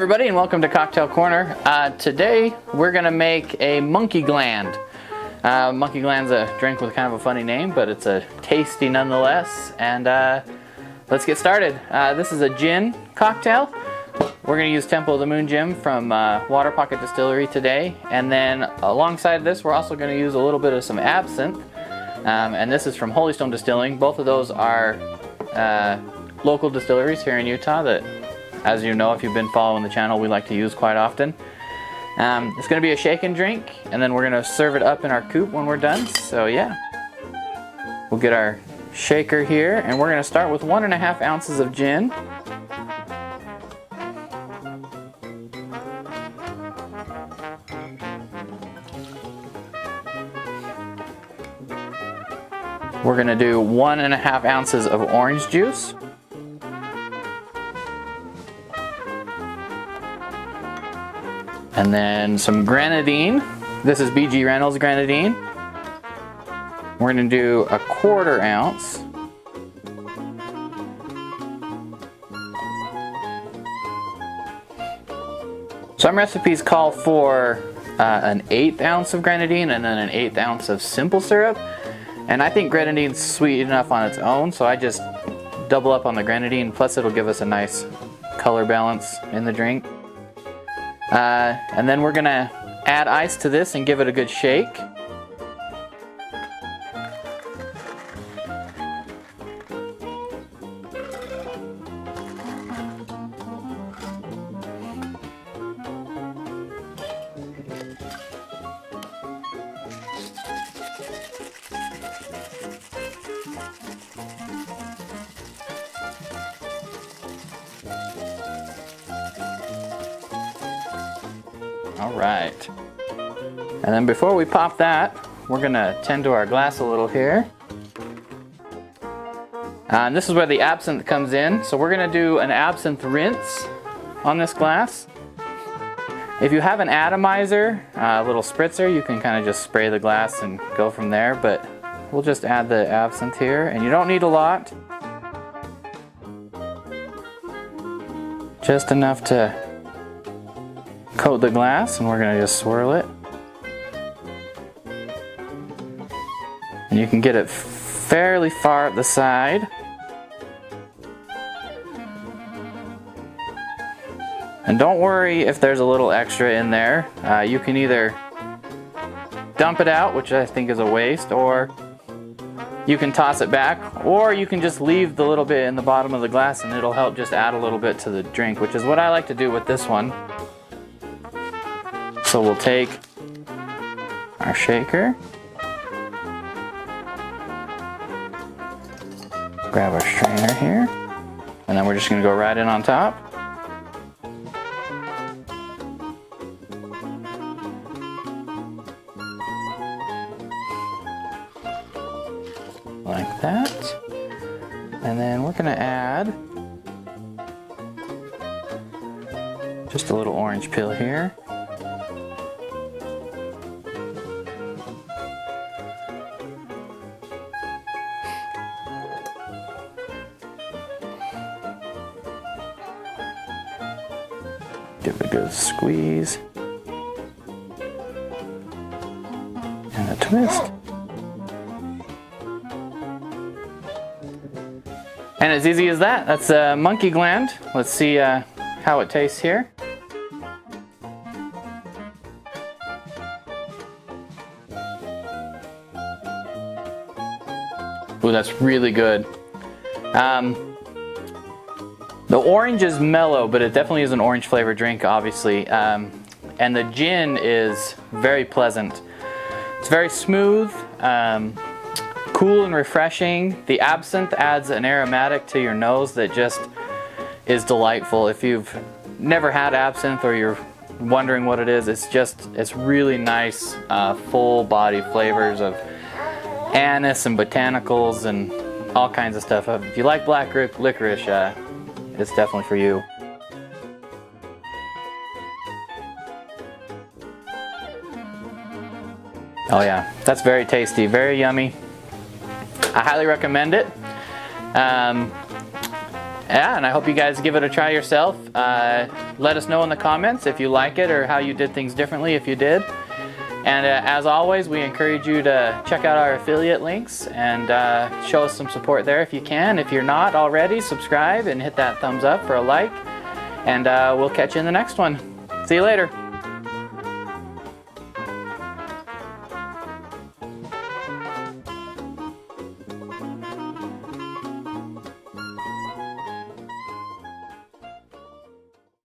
everybody, and welcome to Cocktail Corner. Today we're gonna make a Monkey Gland. Monkey Gland's a drink with kind of a funny name, but it's a tasty nonetheless. And let's get started. This is a gin cocktail. We're gonna use Temple of the Moon Gin from Water Pocket Distillery today. And then alongside this, we're also gonna use a little bit of some absinthe. And this is from Holy Stone Distilling. Both of those are local distilleries here in Utah that, as you know, if you've been following the channel, we like to use quite often. It's going to be a shaken drink, and then we're going to serve it up in our coupe when we're done. So yeah, we'll get our shaker here, and we're going to start with 1.5 ounces of gin. We're going to do 1.5 ounces of orange juice. And then some grenadine. This is BG Reynolds grenadine. We're going to do 1/4 ounce. Some recipes call for an 1/8 ounce of grenadine and then an 1/8 ounce of simple syrup. And I think grenadine's sweet enough on its own, so I just double up on the grenadine. Plus it'll give us a nice color balance in the drink. And then we're gonna add ice to this and give it a good shake. All right, and then before we pop that, we're gonna tend to our glass a little here. And this is where the absinthe comes in. So we're gonna do an absinthe rinse on this glass. If you have an atomizer, a little spritzer, you can kind of just spray the glass and go from there, but we'll just add the absinthe here, and you don't need a lot. Just enough to coat the glass, and we're going to just swirl it. And you can get it fairly far up the side. And don't worry if there's a little extra in there. You can either dump it out, which I think is a waste, or you can toss it back, or you can just leave the little bit in the bottom of the glass and it'll help just add a little bit to the drink, which is what I like to do with this one. So we'll take our shaker, grab our strainer here, and then we're just going to go right in on top. Like that. And then we're going to add just a little orange peel here. Give it a good squeeze and a twist. And as easy as that, that's a Monkey Gland. Let's see how it tastes here. Ooh, that's really good. The orange is mellow, but it definitely is an orange flavored drink, obviously. And the gin is very pleasant. It's very smooth, cool and refreshing. The absinthe adds an aromatic to your nose that just is delightful. If you've never had absinthe or you're wondering what it is, it's really nice, full body flavors of anise and botanicals and all kinds of stuff. If you like black licorice, it's definitely for you. Oh yeah, that's very tasty, very yummy. I highly recommend it. Yeah, and I hope you guys give it a try yourself. let us know in the comments if you like it or how you did things differently if you did. And as always, we encourage you to check out our affiliate links and show us some support there if you can. If you're not already, subscribe and hit that thumbs up for a like. And we'll catch you in the next one. See you later.